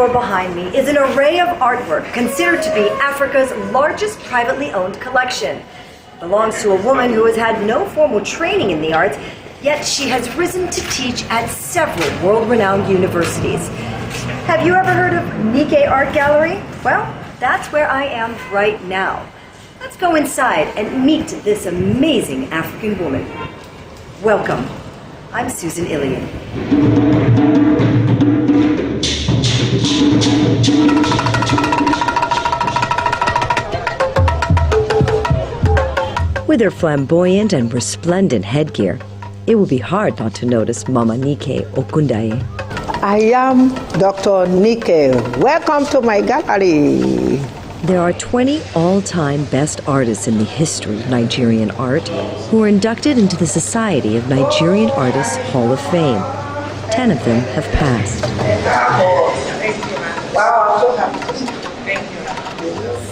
floor behind me is an array of artwork considered to be Africa's largest privately owned collection. It belongs to a woman who has had no formal training in the arts, yet she has risen to teach at several world-renowned universities. Have you ever heard of Nikkei Art Gallery? Well, that's where I am right now. Let's go inside and meet this amazing African woman. Welcome. I'm Susan Ilian. With her flamboyant and resplendent headgear, it will be hard not to notice Mama Nikkei Okundaye. I am Dr. Nikkei. Welcome to my gallery. There are 20 all-time best artists in the history of Nigerian art who are inducted into the Society of Nigerian Artists Hall of Fame. 10 of them have passed.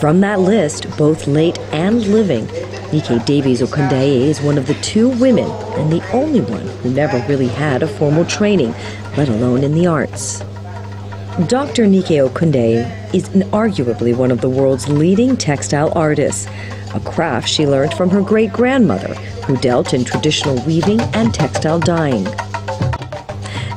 From that list, both late and living, Nikkei Davies Okundaye is one of the 2 women and the only one who never really had a formal training, let alone in the arts. Dr. Nikkei Okundaye is arguably one of the world's leading textile artists, a craft she learned from her great-grandmother, who dealt in traditional weaving and textile dyeing.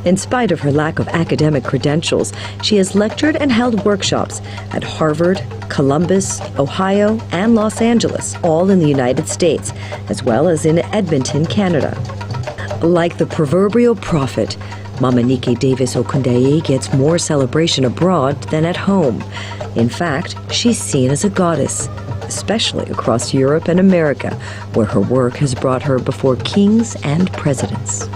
In spite of her lack of academic credentials, she has lectured and held workshops at Harvard, Columbus, Ohio, and Los Angeles, all in the United States, as well as in Edmonton, Canada. Like the proverbial prophet, Mama Nikkei Davies Okundaye gets more celebration abroad than at home. In fact, she's seen as a goddess, especially across Europe and America, where her work has brought her before kings and presidents.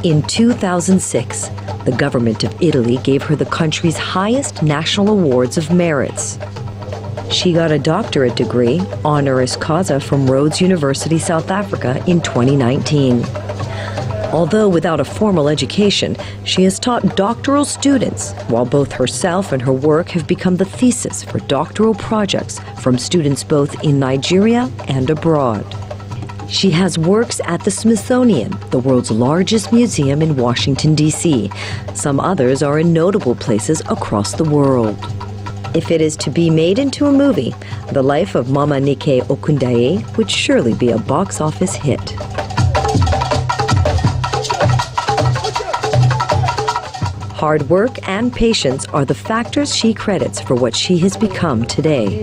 In 2006, the government of Italy gave her the country's highest national awards of merits. She got a doctorate degree, honoris causa, from Rhodes University, South Africa in 2019. Although without a formal education, she has taught doctoral students, while both herself and her work have become the thesis for doctoral projects from students both in Nigeria and abroad. She has works at the Smithsonian, the world's largest museum in Washington, D.C. Some others are in notable places across the world. If it is to be made into a movie, the life of Mama Nikkei Okundaye would surely be a box office hit. Hard work and patience are the factors she credits for what she has become today.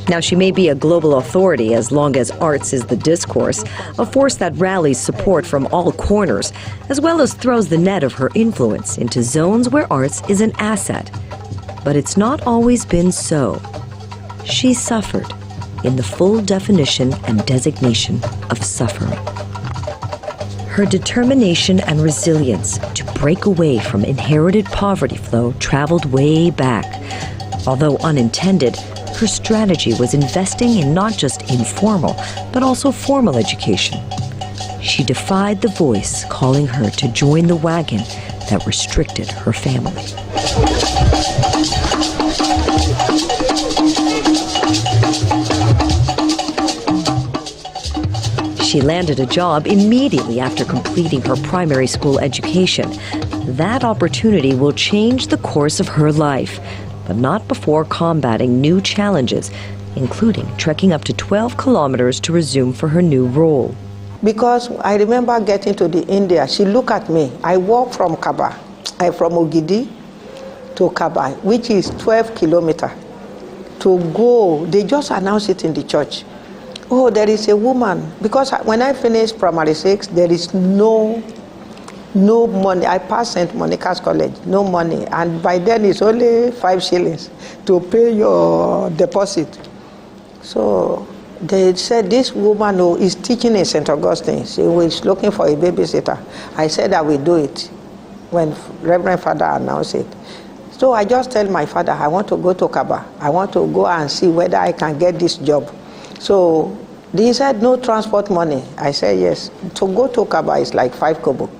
Now, she may be a global authority as long as arts is the discourse, a force that rallies support from all corners, as well as throws the net of her influence into zones where arts is an asset. But it's not always been so. She suffered, in the full definition and designation of suffering. Her determination and resilience to break away from inherited poverty flow traveled way back. Although unintended, her strategy was investing in not just informal, but also formal education. She defied the voice calling her to join the wagon that restricted her family. She landed a job immediately after completing her primary school education. That opportunity will change the course of her life, but not before combating new challenges, including trekking up to 12 kilometers to resume for her new role. Because I remember getting to the India, she looked at me. I walked from Kaba, from Ogidi to Kaba, which is 12 kilometers. To go, they just announced it in the church. Oh, there is a woman. Because when I finished primary 6, there is no money. I passed St. Monica's College, no money. And by then it's only 5 shillings to pay your deposit. So they said this woman who is teaching in St. Augustine, she was looking for a babysitter. I said I will do it when Reverend Father announced it. So I just tell my father, I want to go to Kaba. I want to go and see whether I can get this job. So they said no transport money. I said yes. To go to Kaba is like 5 kobo.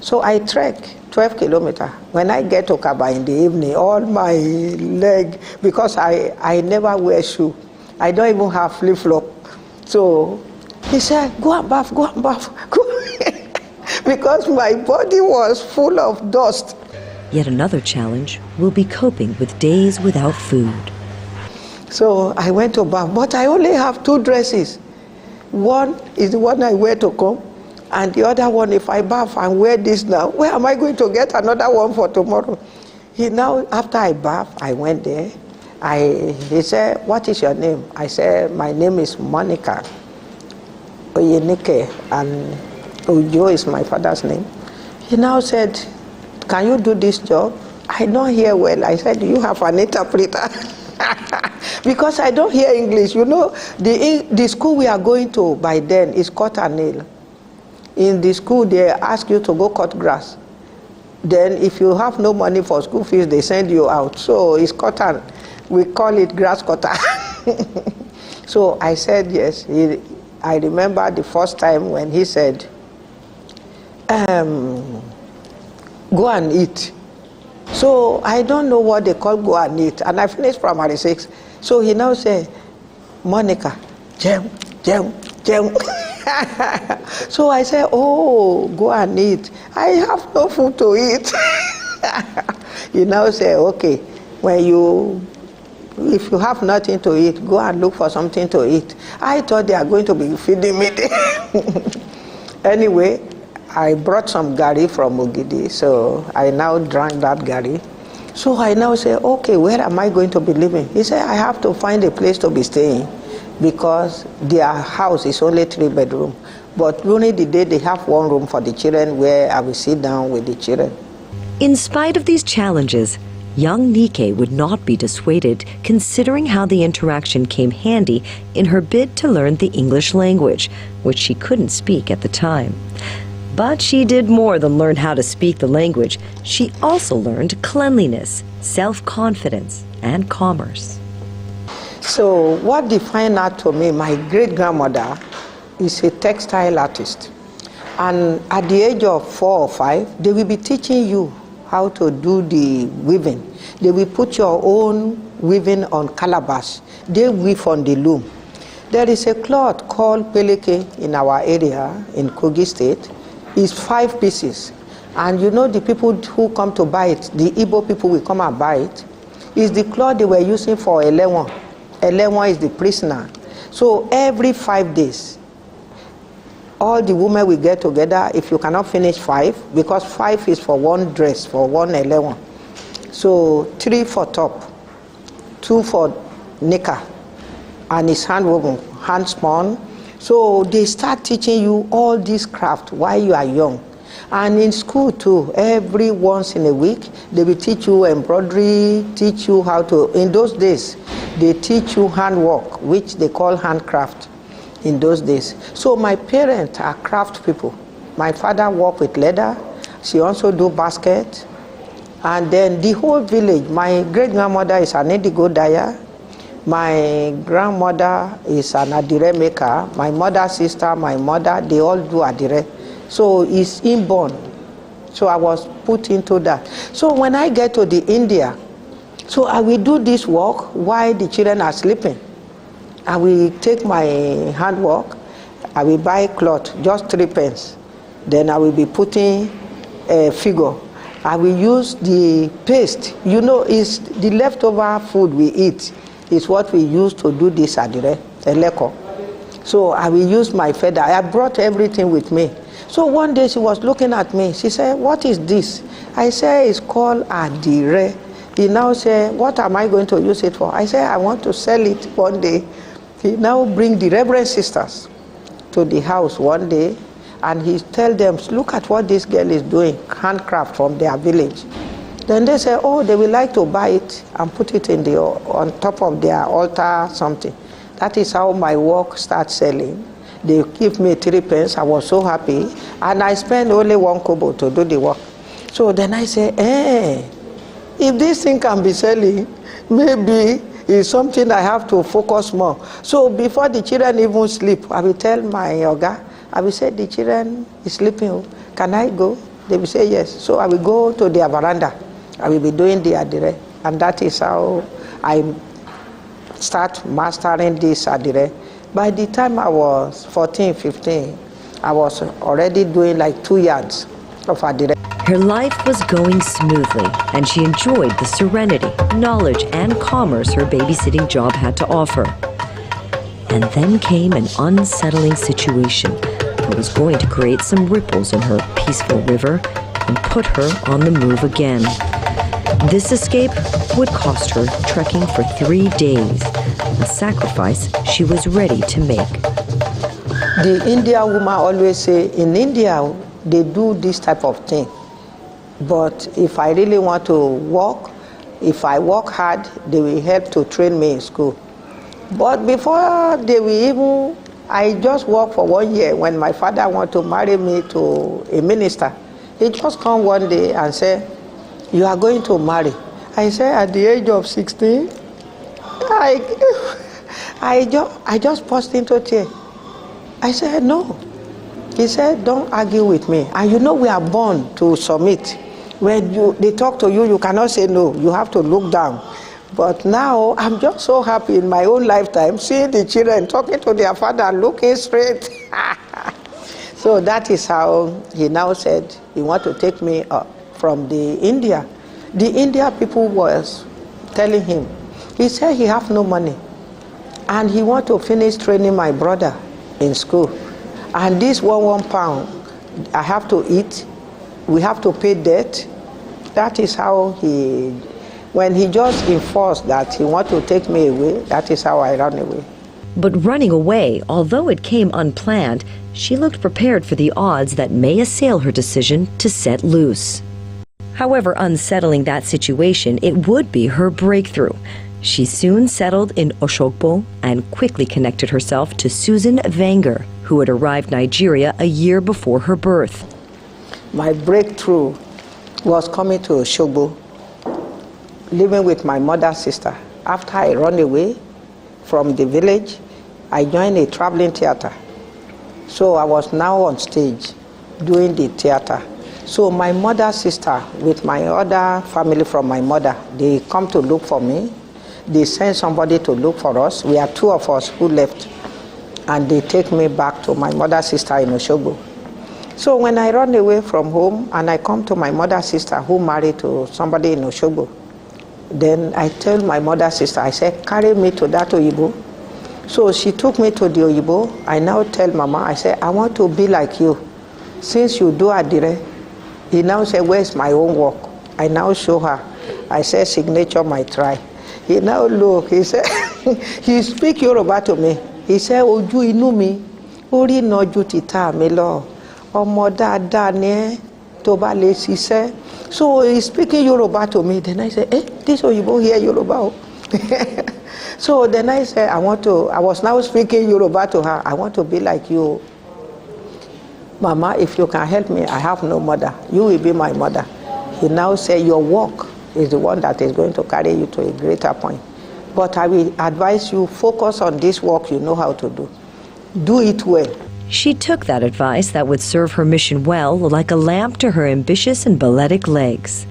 So I trek 12 kilometers. When I get to Kaba in the evening, all my leg, because I never wear shoe. I don't even have flip-flop. So he said, go and bath, go. Because my body was full of dust. Yet another challenge will be coping with days without food. So I went to bath, but I only have 2 dresses. One is the one I wear to come, and the other one, if I bath and wear this now, where am I going to get another one for tomorrow? Now, after I bath, I went there. He said, "What is your name?" I said, "My name is Monica Oyenike, and Ojo is my father's name." He now said, "Can you do this job?" I don't hear well. I said, "Do you have an interpreter?" Because I don't hear English. You know, the school we are going to by then is cut and nail. In the school, they ask you to go cut grass. Then if you have no money for school fees, they send you out. So it's cut and we call it grass cutter. So I said yes. I remember the first time when he said, "Go and eat." So I don't know what they call go and eat. And I finished primary 6. So he now said, "Monica, jam. So I said, "Oh, go and eat. I have no food to eat." He now said, "Okay, if you have nothing to eat, go and look for something to eat." I thought they are going to be feeding me. Anyway, I brought some gari from Ogidi, so I now drank that gari. So I now say, "Okay, where am I going to be living?" He said, "I have to find a place to be staying because their house is only 3 bedrooms. But during the day, they have 1 room for the children where I will sit down with the children." In spite of these challenges, young Nike would not be dissuaded, considering how the interaction came handy in her bid to learn the English language, which she couldn't speak at the time. But she did more than learn how to speak the language. She also learned cleanliness, self-confidence, and commerce. So what defined that to me, my great-grandmother is a textile artist. And at the age of 4 or 5, they will be teaching you how to do the weaving. They will put your own weaving on calabash. They weave on the loom. There is a cloth called peleke in our area in Kogi State. It's 5 pieces. And you know the people who come to buy it, the Igbo people will come and buy it. It's the cloth they were using for Elewan. Elewan is the prisoner. So every 5 days, all the women will get together. If you cannot finish 5, because 5 is for 1 dress, for 1 Elewan. So 3 for top, 2 for knicker, and it's hand-woven, hand-spun. So they start teaching you all this craft while you are young. And in school too, every once in a week, they will teach you embroidery, teach you how to, in those days, they teach you handwork, which they call handcraft in those days. So my parents are craft people. My father worked with leather. She also do basket. And then the whole village, my great-grandmother is an indigo dyer. My grandmother is an adire maker. My mother's sister, my mother, they all do adire. So it's inborn. So I was put into that. So when I get to the India, so I will do this work while the children are sleeping. I will take my handwork, I will buy cloth, just 3 pence. Then I will be putting a figure. I will use the paste. You know, it's the leftover food we eat is what we use to do this adire, eleko. So I will use my feather. I brought everything with me. So one day she was looking at me. She said, "What is this?" I said, "It's called adire." He now said, "What am I going to use it for?" I said, "I want to sell it one day." He now bring the Reverend sisters to the house one day, and he tell them, "Look at what this girl is doing, handcraft from their village." Then they say, "Oh, they will like to buy it and put it in on top of their altar, something." That is how my work starts selling. They give me 3 pence. I was so happy, and I spent only 1 kobo to do the work. So then I say, if this thing can be selling, maybe it's something I have to focus more. So before the children even sleep, I will tell my yoga, I will say, "The children is sleeping. Can I go?" They will say yes. So I will go to their veranda. I will be doing the adire. And that is how I start mastering this adire. By the time I was 14, 15, I was already doing like 2 yards of adire. Her life was going smoothly, and she enjoyed the serenity, knowledge, and commerce her babysitting job had to offer. And then came an unsettling situation that was going to create some ripples in her peaceful river and put her on the move again. This escape would cost her trekking for 3 days, a sacrifice she was ready to make. The Indian woman always say, in India, they do this type of thing. But if I really want to work, if I work hard, they will help to train me in school. But before they will even, I just worked for 1 year when my father wanted to marry me to a minister. He just come one day and said, you are going to marry. I said, at the age of 16, I just burst into tears. I said, no. He said, don't argue with me. And you know we are born to submit. When they talk to you, you cannot say no. You have to look down. But now, I'm just so happy in my own lifetime, seeing the children talking to their father, looking straight. So that is how he now said he want to take me from the India. The India people was telling him, he said he have no money. And he want to finish training my brother in school. And this one pound, I have to eat, we have to pay debt. That is how when he just enforced that he want to take me away, that is how I ran away. But running away, although it came unplanned, she looked prepared for the odds that may assail her decision to set loose. However unsettling that situation, it would be her breakthrough. She soon settled in Osogbo and quickly connected herself to Susan Wenger, who had arrived Nigeria a year before her birth. My breakthrough was coming to Osogbo, living with my mother's sister. After I ran away from the village, I joined a traveling theater. So I was now on stage doing the theater. So my mother's sister with my other family from my mother, they come to look for me. They send somebody to look for us. We are 2 of us who left. And they take me back to my mother's sister in Osogbo. So when I run away from home and I come to my mother's sister who married to somebody in Osogbo, then I tell my mother's sister, I said, carry me to that Oyibo. So she took me to the Oyibo. I now tell Mama, I said, I want to be like you. Since you do Adire, he now said, where's my own work? I now show her. I said, signature might try. He now look, he said, he speak Yoruba to me. He said, ojú inú mi, orí iná ju tìta mi lọ. Ọmọ dáadáa ni ẹ́ tó bá lè ṣiṣẹ́. So he's speaking Yoruba to me. Then I said, this Oyibo hear Yoruba. So then I said, I was now speaking Yoruba to her. I want to be like you. Mama, if you can help me, I have no mother. You will be my mother. He now said, your work is the one that is going to carry you to a greater point. But I will advise you, focus on this work you know how to do. Do it well. She took that advice that would serve her mission well like a lamp to her ambitious and balletic legs.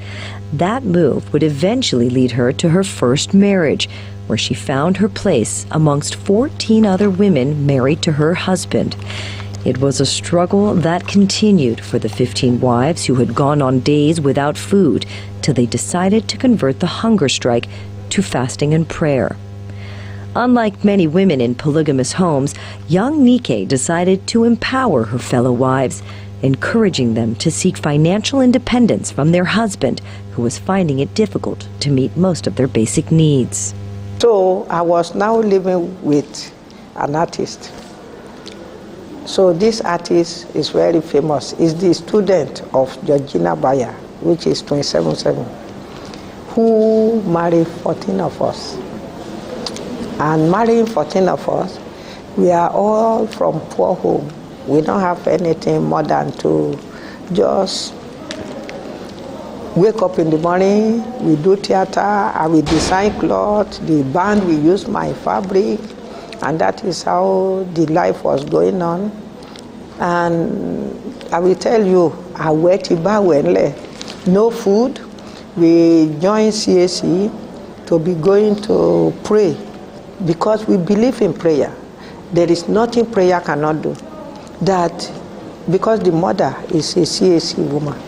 That move would eventually lead her to her first marriage, where she found her place amongst 14 other women married to her husband. It was a struggle that continued for the 15 wives who had gone on days without food till they decided to convert the hunger strike to fasting and prayer. Unlike many women in polygamous homes, young Nike decided to empower her fellow wives, encouraging them to seek financial independence from their husband, who was finding it difficult to meet most of their basic needs. So I was now living with an artist. So this artist is very famous. He's the student of Georgina Bayer, which is 27-7, who married 14 of us. And marrying 14 of us, we are all from poor home. We don't have anything more than to just wake up in the morning, we do theater, I will design clothes, the band we use my fabric, and that is how the life was going on. And I will tell you, I went no food. We joined CAC to be going to pray because we believe in prayer. There is nothing prayer cannot do. That because the mother is a CAC woman,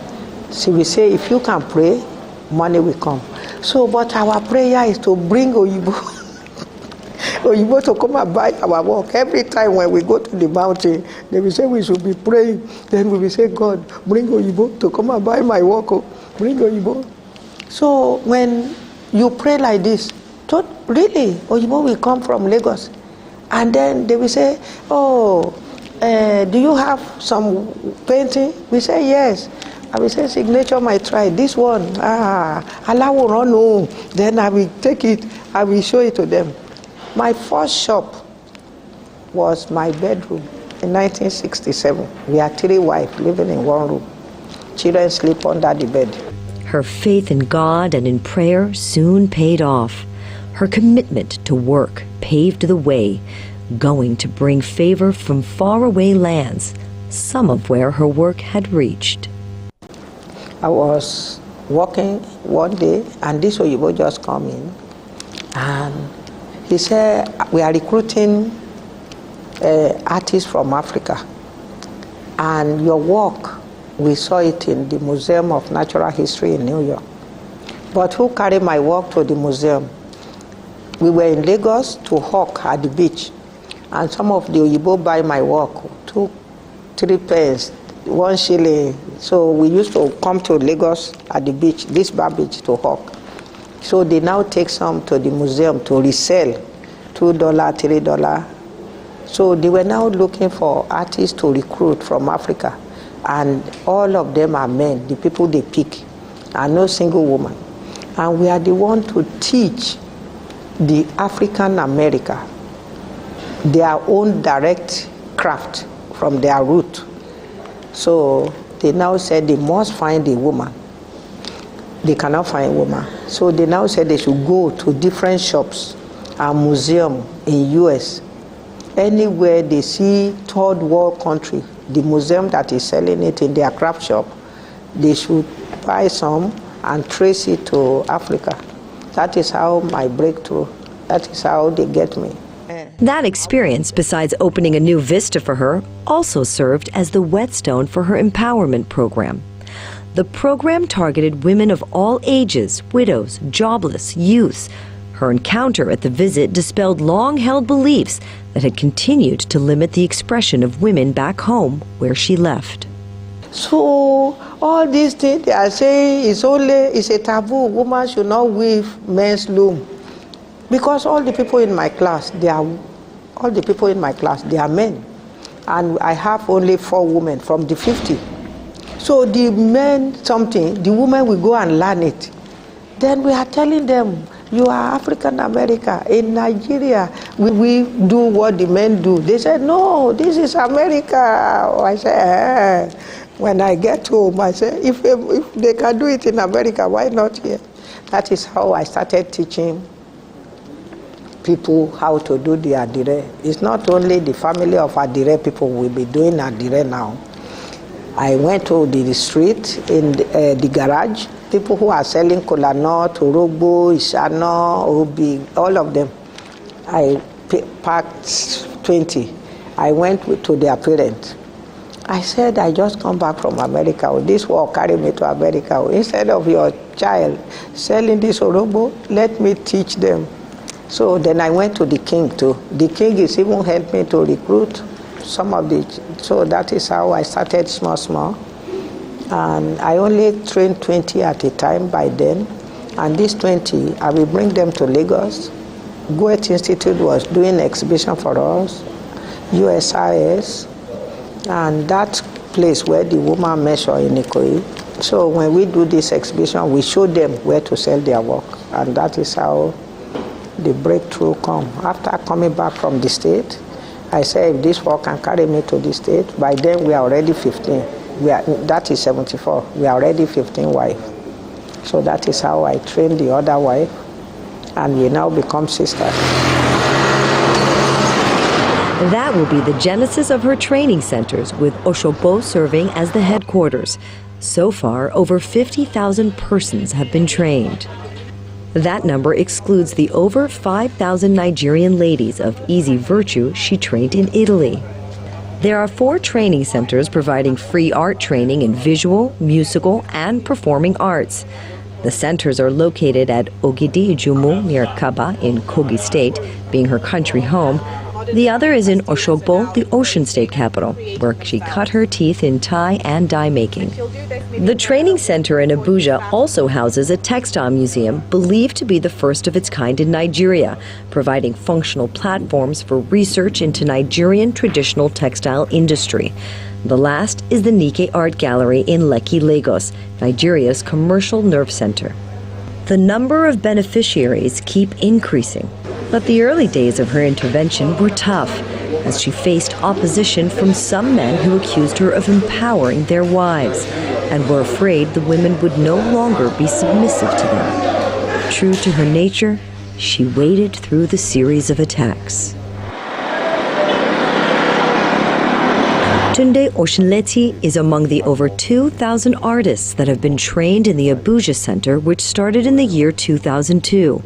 she will say, if you can pray, money will come. So, but our prayer is to bring Oyibo, Oyibo to come and buy our work. Every time when we go to the mountain, they will say we should be praying. Then we will say, God, bring Oyibo to come and buy my work. Bring Oyibo. So when you pray like this, really, Oyibo will come from Lagos. And then they will say, oh, do you have some painting? We say, yes. I will say, signature might try. This one, Allah will run home. Then I will take it, I will show it to them. My first shop was my bedroom in 1967. We had 3 wives living in one room. Children sleep under the bed. Her faith in God and in prayer soon paid off. Her commitment to work paved the way, going to bring favor from faraway lands, some of where her work had reached. I was walking one day, and this Oyibo just come in, and he said, we are recruiting artists from Africa, and your work, we saw it in the Museum of Natural History in New York. But who carried my work to the museum? We were in Lagos to hawk at the beach, and some of the Oyibo buy my work, 2, 3 pence, 1 shilling. So we used to come to Lagos at the beach, this bar beach, to hawk. So they now take some to the museum to resell, $2, $3. So they were now looking for artists to recruit from Africa, and all of them are men, the people they pick, and no single woman. And we are the one to teach the African America their own direct craft from their root. So they now said they must find a woman. They cannot find a woman. So they now said they should go to different shops and museums in US. Anywhere they see third world country, the museum that is selling it in their craft shop, they should buy some and trace it to Africa. That is how my breakthrough, that is how they get me. That experience, besides opening a new vista for her, also served as the whetstone for her empowerment program. The program targeted women of all ages, widows, jobless, youths. Her encounter at the visit dispelled long-held beliefs that had continued to limit the expression of women back home where she left. So all these things they are saying is a taboo. Woman should not weave men's loom. Because all the people in my class, they are men. And I have only 4 women from the 50. So the men something, the women will go and learn it. Then we are telling them, you are African America. In Nigeria, we do what the men do. They said, no, this is America. I said, when I get home, I said, if they can do it in America, why not here? That is how I started teaching people how to do the adire. It's not only the family of adire people will be doing adire now. I went to the street in the garage, people who are selling kola nut, orogbo, isano, obi, all of them. I packed 20. I went to their parents. I said, I just come back from America. This will carry me to America. Instead of your child selling this orogbo, let me teach them. So then I went to the king too. The king is even helped me to recruit some of the, so that is how I started small. And I only trained 20 at a time by then. And these 20, I will bring them to Lagos. Goethe Institute was doing exhibition for us, USIS, and that place where the woman measure in Ikoyi. So when we do this exhibition, we show them where to sell their work. And that is how the breakthrough come. After coming back from the state, I said, if this work can carry me to the state, by then we are already 15. That is 74. We are already 15 wives. So that is how I trained the other wife, and we now become sisters. That will be the genesis of her training centers, with Osogbo serving as the headquarters. So far, over 50,000 persons have been trained. That number excludes the over 5,000 Nigerian ladies of easy virtue she trained in Italy. There are 4 training centers providing free art training in visual, musical, and performing arts. The centers are located at Ogidi Ijumu near Kaba in Kogi State, being her country home. The other is in Oshogbo, the ocean state capital, where she cut her teeth in tie and dye making. The training center in Abuja also houses a textile museum believed to be the first of its kind in Nigeria, providing functional platforms for research into Nigerian traditional textile industry. The last is the Nikkei Art Gallery in Lekki, Lagos, Nigeria's commercial nerve center. The number of beneficiaries keep increasing. But the early days of her intervention were tough, as she faced opposition from some men who accused her of empowering their wives and were afraid the women would no longer be submissive to them. True to her nature, she waded through the series of attacks. Tunde Oshinleti is among the over 2,000 artists that have been trained in the Abuja Center, which started in the year 2002.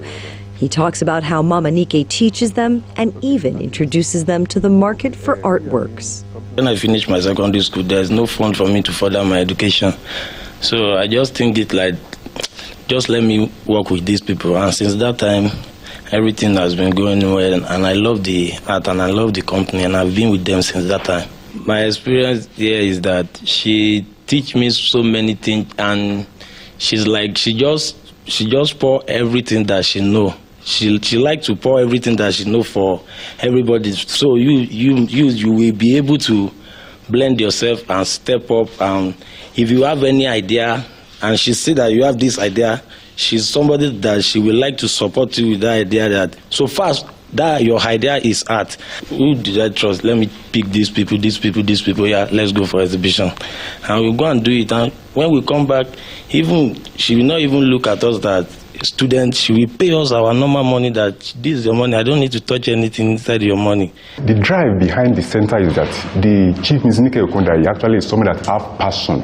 He talks about how Mama Nikkei teaches them and even introduces them to the market for artworks. When I finished my secondary school, there's no fund for me to further my education. So I just think it like, just let me work with these people. And since that time, everything has been going well. And I love the art and I love the company. And I've been with them since that time. My experience here is that she teach me so many things. And she's like, she just pour everything that she know. She like to pour everything that she know for everybody. So you will be able to blend yourself and step up. And if you have any idea, and she see that you have this idea, she's somebody that she will like to support you with that idea. That so fast that your idea is art. Who did I trust? Let me pick these people. Yeah, let's go for exhibition, and we'll go and do it. And when we come back, even she will not even look at us that students. She will pay us our normal money. That this is your money. I don't need to touch anything inside your money. The drive behind the center is that the chief Ms. Nikkei Okundaye actually is someone that have passion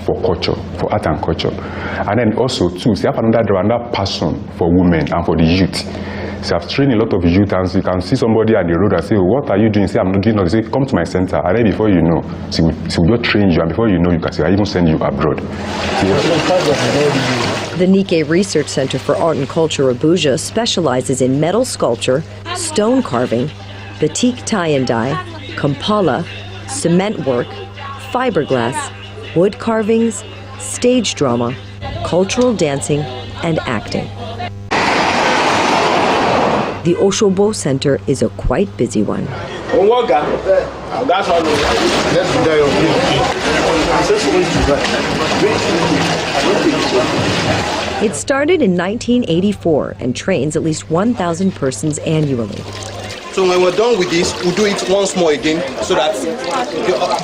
for culture, for art and culture, and then also too, she have another passion for women and for the youth. So I've trained a lot of youth, and so you can see somebody at the road and say, "What are you doing?" Say, "I'm not doing nothing." Say, "Come to my center." And then before you know, she will just train you, and before you know, you can say, "I even send you abroad." The Nikkei Research Center for Art and Culture Abuja specializes in metal sculpture, stone carving, batik tie and dye, kampala, cement work, fiberglass, wood carvings, stage drama, cultural dancing, and acting. The Oshogbo Center is a quite busy one. It started in 1984 and trains at least 1,000 persons annually. So when we're done with this, we'll do it once more again so that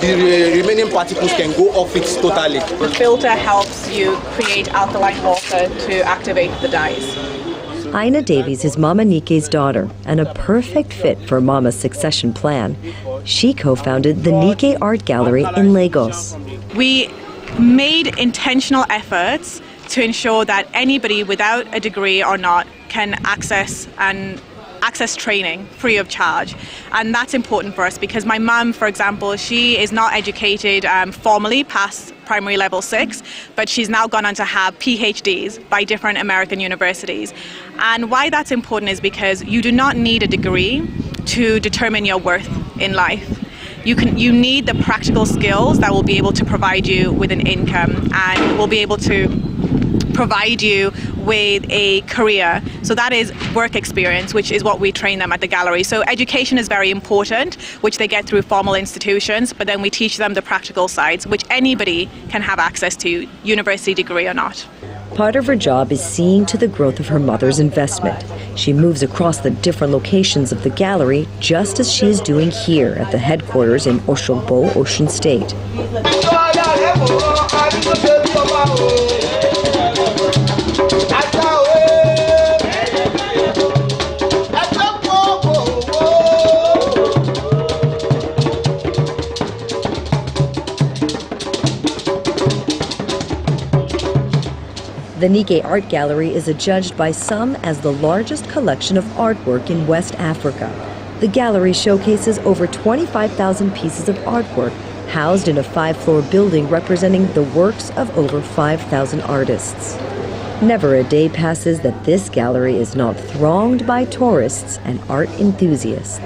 the remaining particles can go off it totally. The filter helps you create alkaline water to activate the dyes. Aina Davies is Mama Nikkei's daughter and a perfect fit for Mama's succession plan. She co-founded the Nikkei Art Gallery in Lagos. We made intentional efforts to ensure that anybody without a degree or not can access training free of charge. And that's important for us because my mum, for example, she is not educated formally past primary level 6, but she's now gone on to have PhDs by different American universities. And why that's important is because you do not need a degree to determine your worth in life. You need the practical skills that will be able to provide you with an income and will be able to provide you with a career. So that is work experience, which is what we train them at the gallery. So education is very important, which they get through formal institutions, but then we teach them the practical sides, which anybody can have access to, university degree or not. Part of her job is seeing to the growth of her mother's investment. She moves across the different locations of the gallery, just as she is doing here at the headquarters in Oshogbo, Ocean State. The Nikkei Art Gallery is adjudged by some as the largest collection of artwork in West Africa. The gallery showcases over 25,000 pieces of artwork housed in a 5-floor building representing the works of over 5,000 artists. Never a day passes that this gallery is not thronged by tourists and art enthusiasts.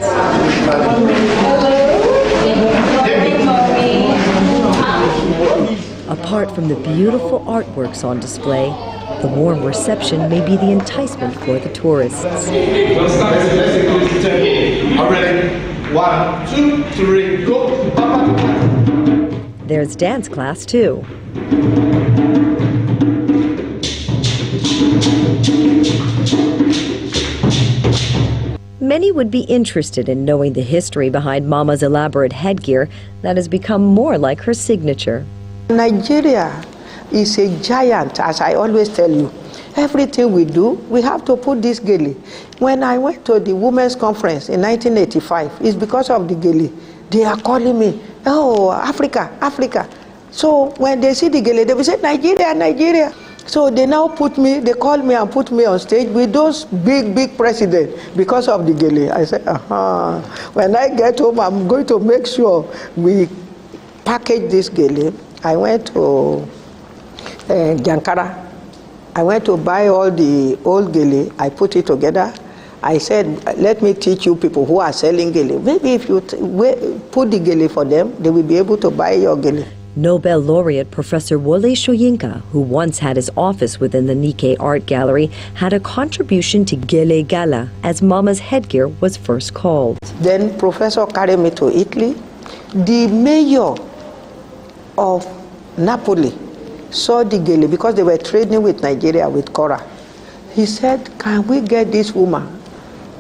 Apart from the beautiful artworks on display, the warm reception may be the enticement for the tourists. One, two, three, go. There's dance class too. Many would be interested in knowing the history behind Mama's elaborate headgear that has become more like her signature. Nigeria is a giant, as I always tell you. Everything we do, we have to put this gele. When I went to the Women's Conference in 1985, it's because of the gele. They are calling me, oh, Africa, Africa. So when they see the gele, they will say, Nigeria, Nigeria. So they now they call me and put me on stage with those big presidents because of the gele. I said, when I get home, I'm going to make sure we package this gele. I went to Jankara. I went to buy all the old gele. I put it together. I said, let me teach you people who are selling gele. Maybe if you put the gele for them, they will be able to buy your gele. Nobel laureate Professor Wole Soyinka, who once had his office within the Nikkei Art Gallery, had a contribution to Gele Gala, as Mama's headgear was first called. Then Professor carried me to Italy. The mayor of Napoli saw the gele because they were trading with Nigeria with Cora. He said, can we get this woman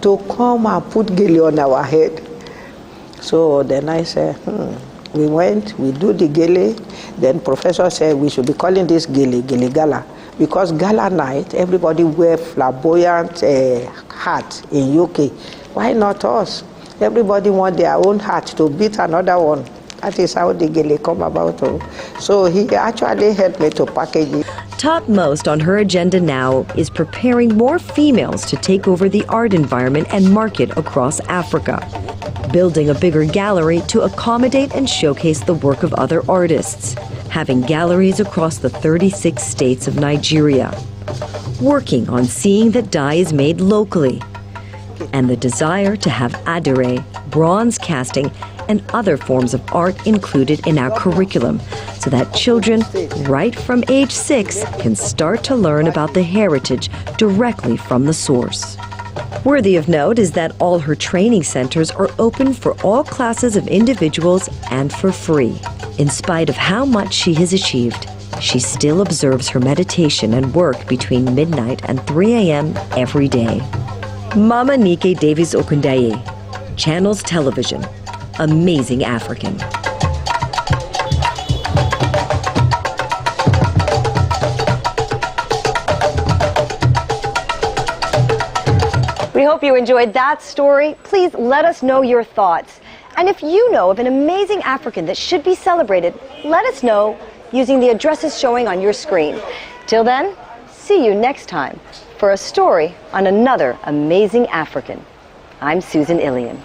to come and put gele on our head? So then I said, We went, we do the gele. Then Professor said we should be calling this gele gala, because gala night, everybody wear flamboyant hat in UK. Why not us? Everybody want their own hat to beat another one. That is how the gele come about. So he actually helped me to package it. Topmost on her agenda now is preparing more females to take over the art environment and market across Africa. Building a bigger gallery to accommodate and showcase the work of other artists. Having galleries across the 36 states of Nigeria. Working on seeing that dye is made locally. And the desire to have adire, bronze casting, and other forms of art included in our curriculum, so that children, right from age 6, can start to learn about the heritage directly from the source. Worthy of note is that all her training centers are open for all classes of individuals and for free. In spite of how much she has achieved, she still observes her meditation and work between midnight and 3 a.m. every day. Mama Nike Davies Okundaye, Channels Television, Amazing African. We hope you enjoyed that story. Please let us know your thoughts. And if you know of an amazing African that should be celebrated, let us know using the addresses showing on your screen. Till then, see you next time for a story on another amazing African. I'm Susan Ilian.